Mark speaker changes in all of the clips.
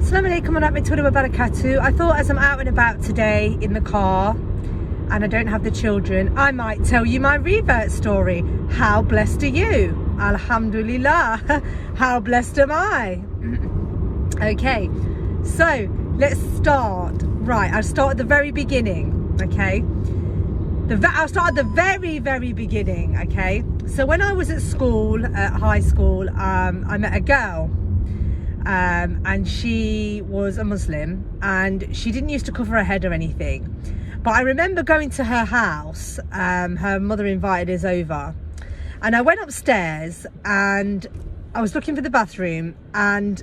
Speaker 1: Assalamu alaikum wa rahmatullahi wa barakatuh. I thought as I'm out and about today in the car and I don't have the children, I might tell you my revert story. How blessed are you? Alhamdulillah. How blessed am I? Okay, so let's start. Right, I'll start at the very beginning, okay? I'll start at the very beginning, okay? So when I was at school, at high school, I met a girl. And she was a Muslim and she didn't used to cover her head or anything, but I remember going to her house. Her mother invited us over and I went upstairs and I was looking for the bathroom and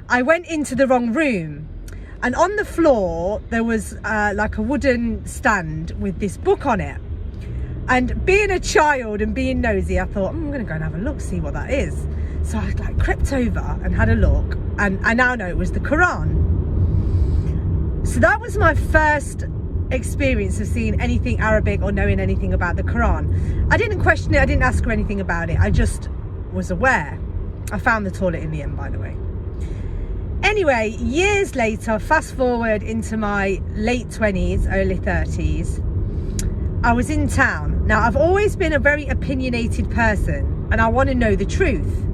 Speaker 1: I went into the wrong room, and on the floor there was like a wooden stand with this book on it, and being a child and being nosy, I thought, I'm gonna go and have a look, see what that is. So I like crept over and had a look, and I now know it was the Quran. So that was my first experience of seeing anything Arabic or knowing anything about the Quran. I didn't question it, I didn't ask her anything about it, I just was aware. I found the toilet in the end, by the way. Anyway, years later, fast forward into my late 20s, early 30s, I was in town. Now, I've always been a very opinionated person and I want to know the truth.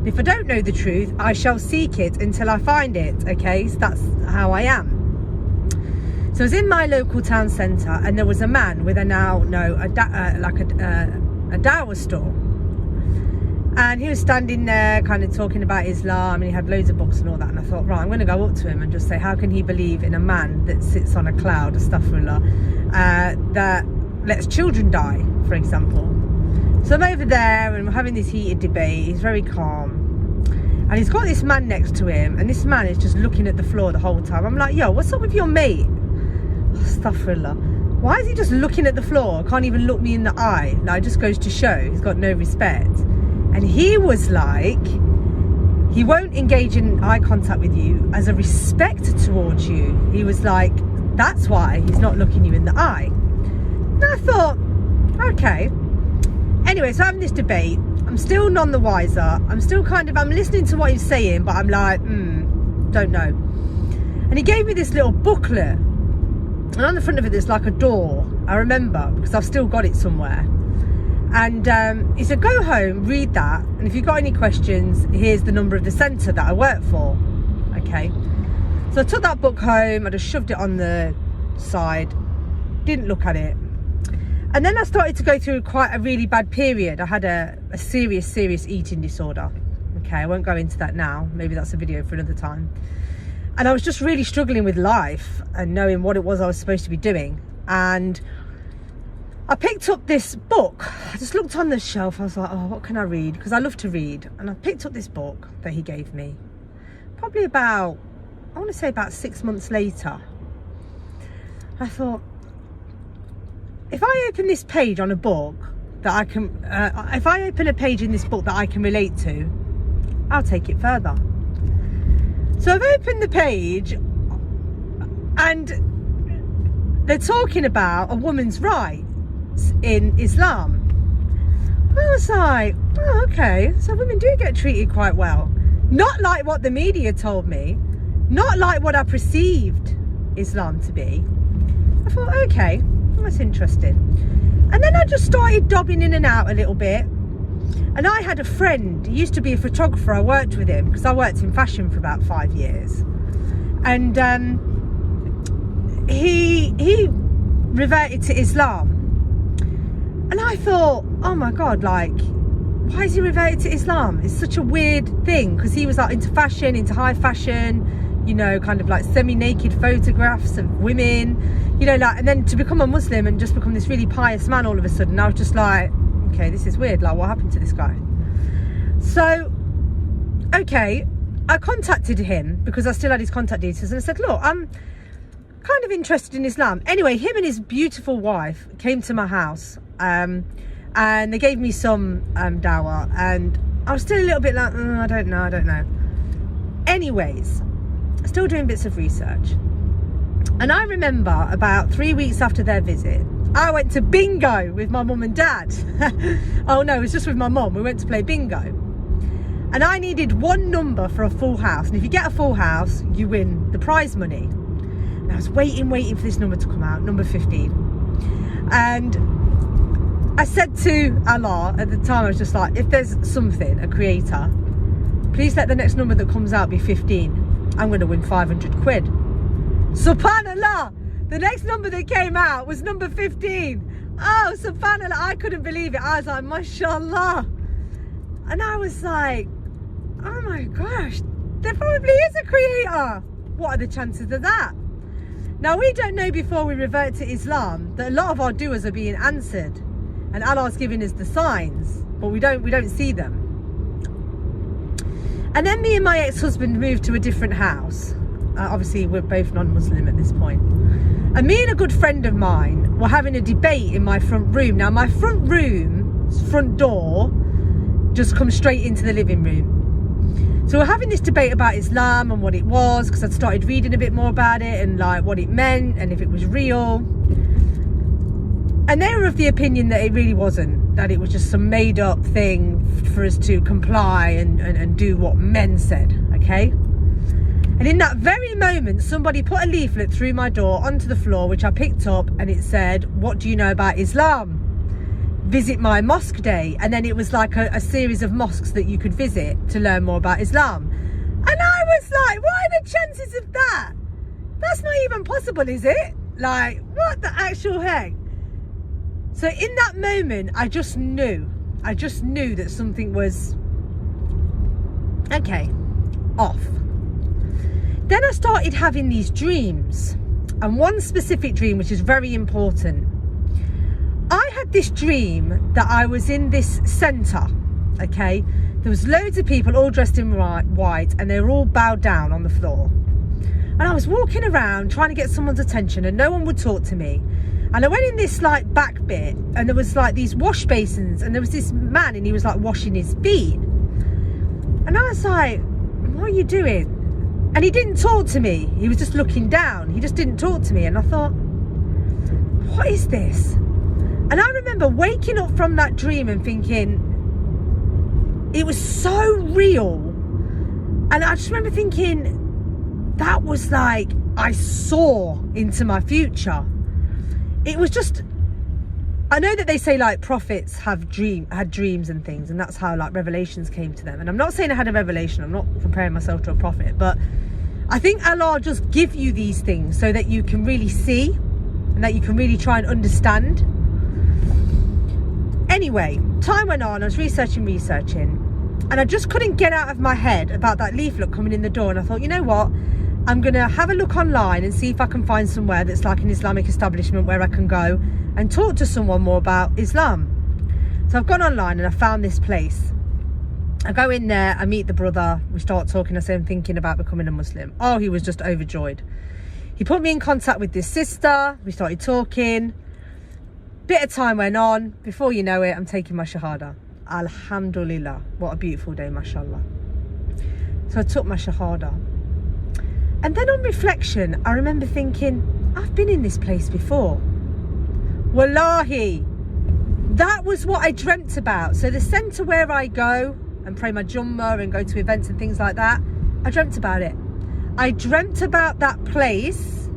Speaker 1: If I don't know the truth, I shall seek it until I find it, okay? So that's how I am. So I was in my local town centre and there was a man with a dawah stall. And he was standing there kind of talking about Islam, and he had loads of books and all that. And I thought, right, I'm going to go up to him and just say, how can he believe in a man that sits on a cloud, astaghfirullah, that lets children die, for example? So I'm over there and we're having this heated debate. He's very calm and he's got this man next to him, and this man is just looking at the floor the whole time. I'm like, yo, what's up with your mate? Astaghfirullah. Why is he just looking at the floor? Can't even look me in the eye. Like, it just goes to show he's got no respect. And he was like, he won't engage in eye contact with you as a respect towards you. He was like, that's why he's not looking you in the eye. And I thought, okay. Anyway, so having this debate, I'm still none the wiser. I'm still I'm listening to what he's saying, but I'm like, don't know. And he gave me this little booklet, and on the front of it there's like a door. I remember because I've still got it somewhere. And he said, go home, read that, and if you've got any questions, here's the number of the centre that I work for. Okay. So I took that book home, I just shoved it on the side, didn't look at it. And then I started to go through quite a really bad period. I had a serious eating disorder. Okay, I won't go into that now. Maybe that's a video for another time. And I was just really struggling with life and knowing what it was I was supposed to be doing. And I picked up this book. I just looked on the shelf. I was like, oh, what can I read? Because I love to read. And I picked up this book that he gave me. Probably about, I want to say about 6 months later. I thought, if I open this page on a book that I can, if I open a page in this book that I can relate to, I'll take it further. So I've opened the page and they're talking about a woman's rights in Islam. I was like, oh, okay, so women do get treated quite well. Not like what the media told me, not like what I perceived Islam to be. I thought, okay, that's interesting. And then I just started dobbing in and out a little bit. And I had a friend, he used to be a photographer, I worked with him because I worked in fashion for about 5 years. And he reverted to Islam. And I thought, oh my God, like, why is he reverted to Islam? It's such a weird thing, because he was like into fashion, into high fashion, you know, kind of like semi-naked photographs of women, you know, like, and then to become a Muslim and just become this really pious man all of a sudden, I was just like, okay, this is weird, like, what happened to this guy? So, okay, I contacted him because I still had his contact details, and I said, look, I'm kind of interested in Islam. Anyway, him and his beautiful wife came to my house, and they gave me some dawah, and I was still a little bit like, I don't know. Anyways, still doing bits of research. And I remember about 3 weeks after their visit, I went to bingo with my mum and dad. Oh no, it was just with my mum. We went to play bingo. And I needed one number for a full house. And if you get a full house, you win the prize money. And I was waiting for this number to come out, number 15. And I said to Allah, at the time, I was just like, if there's something, a creator, please let the next number that comes out be 15. I'm going to win 500 quid. Subhanallah, the next number that came out was number 15. Oh, subhanallah, I couldn't believe it. I was like, mashallah. And I was like, oh my gosh, there probably is a creator. What are the chances of that? Now, we don't know before we revert to Islam that a lot of our du'as are being answered, and Allah's giving us the signs, but we don't see them. And then me and my ex-husband moved to a different house. Obviously, we're both non-Muslim at this point. And me and a good friend of mine were having a debate in my front room. Now, my front door just comes straight into the living room. So we're having this debate about Islam and what it was, because I'd started reading a bit more about it and like what it meant and if it was real. And they were of the opinion that it really wasn't, that it was just some made up thing for us to comply and do what men said, okay? And in that very moment, somebody put a leaflet through my door onto the floor, which I picked up, and it said, what do you know about Islam? Visit my mosque day. And then it was like a series of mosques that you could visit to learn more about Islam. And I was like, what are the chances of that? That's not even possible, is it? Like, what the actual heck? So in that moment, I just knew that something was, okay, off. Then I started having these dreams, and one specific dream, which is very important. I had this dream that I was in this centre, okay? There was loads of people all dressed in white, and they were all bowed down on the floor. And I was walking around trying to get someone's attention, and no one would talk to me. And I went in this like back bit, and there was like these wash basins, and there was this man, and he was like washing his feet. And I was like, what are you doing? And he didn't talk to me. He was just looking down. He just didn't talk to me. And I thought, what is this? And I remember waking up from that dream and thinking, it was so real. And I just remember thinking, that was like, I saw into my future. It was just, I know that they say like prophets had dreams and things, and that's how like revelations came to them. And I'm not saying I had a revelation, I'm not comparing myself to a prophet, but I think Allah just give you these things so that you can really see and that you can really try and understand. Anyway, time went on, I was researching, and I just couldn't get out of my head about that leaflet coming in the door. And I thought, you know what? I'm going to have a look online and see if I can find somewhere that's like an Islamic establishment where I can go and talk to someone more about Islam. So I've gone online and I found this place. I go in there, I meet the brother, we start talking. I say I'm thinking about becoming a Muslim. Oh, he was just overjoyed. He put me in contact with this sister, we started talking. Bit of time went on, before you know it, I'm taking my Shahada. Alhamdulillah, what a beautiful day, mashallah. So I took my Shahada. And then on reflection, I remember thinking, I've been in this place before. Wallahi, that was what I dreamt about. So the centre where I go and pray my Jummah and go to events and things like that, I dreamt about it. I dreamt about that place,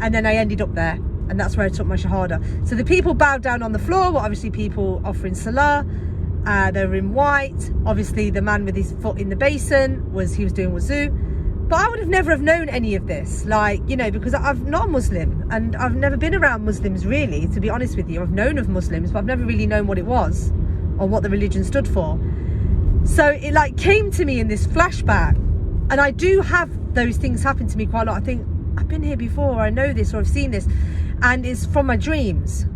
Speaker 1: and then I ended up there, and that's where I took my Shahada. So the people bowed down on the floor were obviously people offering salah. They were in white. Obviously the man with his foot in the basin he was doing wuzu. But I would have never have known any of this, like, you know, because I'm not a Muslim and I've never been around Muslims really, to be honest with you. I've known of Muslims, but I've never really known what it was or what the religion stood for. So it like came to me in this flashback, and I do have those things happen to me quite a lot. I think, I've been here before, or I know this, or I've seen this, and it's from my dreams.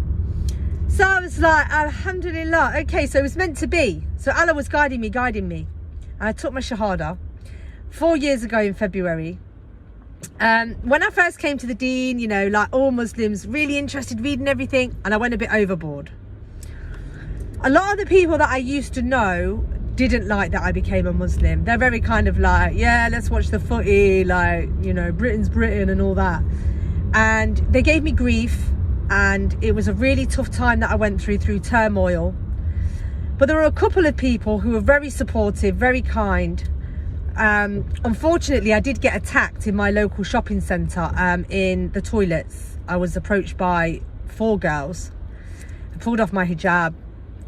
Speaker 1: So I was like, alhamdulillah, okay, so it was meant to be. So Allah was guiding me, and I took my Shahada 4 years ago in February. When I first came to the deen, you know, like all Muslims, really interested, reading everything, and I went a bit overboard. A lot of the people that I used to know didn't like that I became a Muslim. They're very kind of like, yeah, let's watch the footy, like, you know, Britain's Britain and all that. And they gave me grief, and it was a really tough time that I went through turmoil. But there were a couple of people who were very supportive, very kind. Unfortunately, I did get attacked in my local shopping centre in the toilets. I was approached by 4 girls. I pulled off my hijab.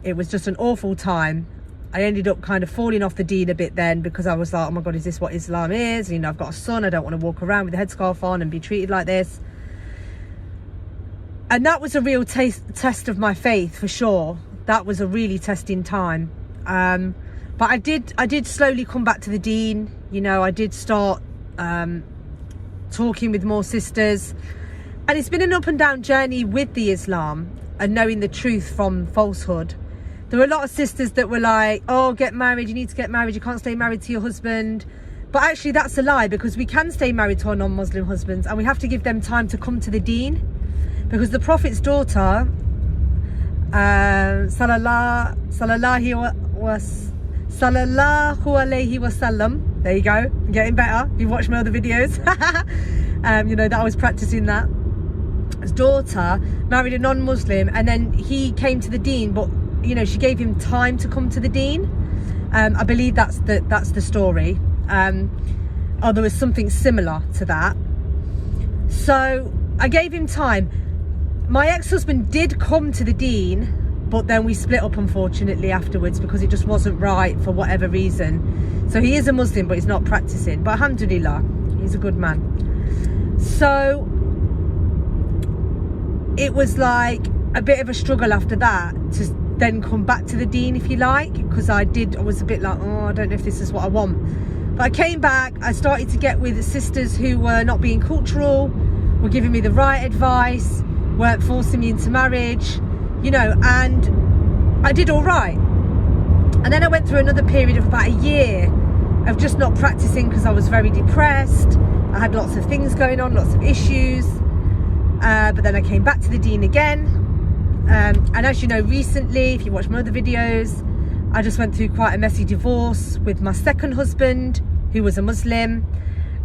Speaker 1: It was just an awful time. I ended up kind of falling off the deen a bit then, because I was like, oh my God, is this what Islam is? You know, I've got a son. I don't want to walk around with a headscarf on and be treated like this. And that was a real test of my faith, for sure. That was a really testing time. But I did slowly come back to the deen. You know, I did start talking with more sisters. And it's been an up and down journey with the Islam and knowing the truth from falsehood. There were a lot of sisters that were like, oh, get married, you need to get married, you can't stay married to your husband. But actually that's a lie, because we can stay married to our non-Muslim husbands, and we have to give them time to come to the deen. Because the Prophet's daughter, sallallahu alayhi wasallam, there you go, I'm getting better. You've watched my other videos. You know that I was practicing that. His daughter married a non-Muslim, and then he came to the deen, but you know, she gave him time to come to the deen. I believe that's the story. Or there was something similar to that. So I gave him time. My ex-husband did come to the deen, but then we split up, unfortunately, afterwards, because it just wasn't right for whatever reason. So he is a Muslim, but he's not practicing. But alhamdulillah, he's a good man. So it was like a bit of a struggle after that to then come back to the deen, if you like, because I was a bit like, oh, I don't know if this is what I want. But I came back, I started to get with sisters who were not being cultural, were giving me the right advice, weren't forcing me into marriage, you know, and I did all right. And then I went through another period of about a year of just not practicing, because I was very depressed. I had lots of things going on, lots of issues. But then I came back to the deen again. And as you know, recently, if you watch my other videos, I just went through quite a messy divorce with my second husband, who was a Muslim.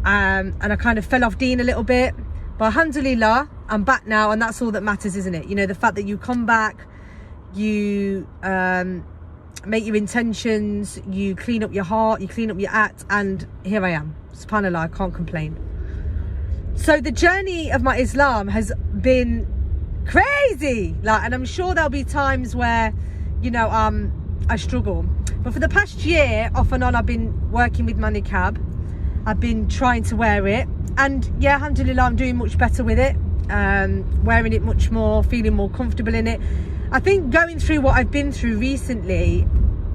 Speaker 1: And I kind of fell off deen a little bit. But alhamdulillah, I'm back now, and that's all that matters, isn't it? You know, the fact that you come back, you make your intentions, you clean up your heart, you clean up your act, and here I am. SubhanAllah, I can't complain. So the journey of my Islam has been crazy, like, and I'm sure there'll be times where, you know, I struggle. But for the past year, off and on, I've been working with my niqab. I've been trying to wear it, and yeah, alhamdulillah, I'm doing much better with it, wearing it much more, feeling more comfortable in it. I think going through what I've been through recently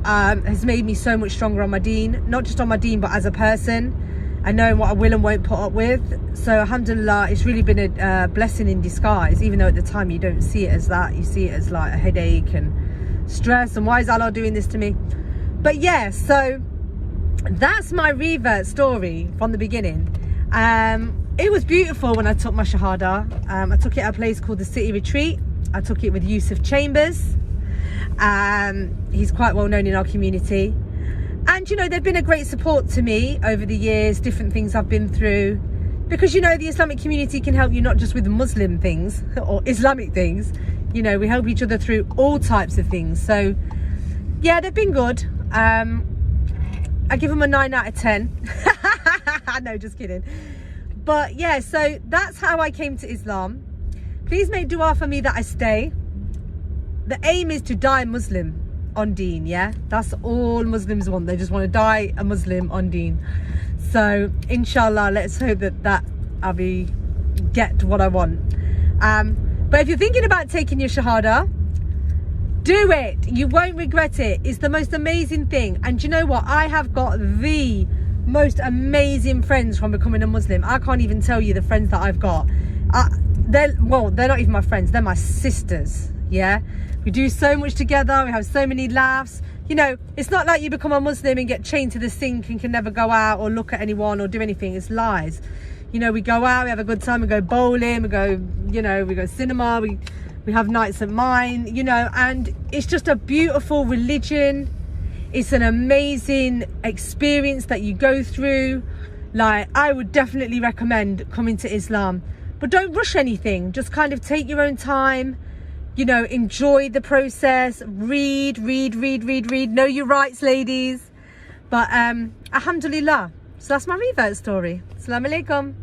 Speaker 1: has made me so much stronger on my deen, not just on my deen, but as a person, and knowing what I will and won't put up with. So alhamdulillah, it's really been a blessing in disguise, even though at the time you don't see it as that. You see it as like a headache and stress, and why is Allah doing this to me? But yeah, so that's my revert story from the beginning. It was beautiful when I took my Shahada. I took it at a place called the City Retreat. I took it with Yusuf Chambers. He's quite well known in our community. And, you know, they've been a great support to me over the years, different things I've been through. Because, you know, the Islamic community can help you not just with Muslim things or Islamic things. You know, we help each other through all types of things. So, yeah, they've been good. I give them a 9 out of 10. No, just kidding. But, yeah, so that's how I came to Islam. Please make dua for me that I stay. The aim is to die Muslim on deen, yeah? That's all Muslims want. They just want to die a Muslim on deen. So, inshallah, let's hope that I'll get what I want. But if you're thinking about taking your Shahada, do it. You won't regret it. It's the most amazing thing. And do you know what? I have got the most amazing friends from becoming a Muslim. I can't even tell you the friends that I've got. They're not even my friends. They're my sisters, yeah? We do so much together. We have so many laughs. You know, it's not like you become a Muslim and get chained to the sink and can never go out or look at anyone or do anything. It's lies. You know, we go out, we have a good time, we go bowling, we go, you know, we go cinema, we have nights at mine, you know, and it's just a beautiful religion. It's an amazing experience that you go through. Like, I would definitely recommend coming to Islam. But don't rush anything. Just kind of take your own time. you know, enjoy the process, read, know your rights, ladies. But alhamdulillah. So that's my revert story. Assalamu alaikum.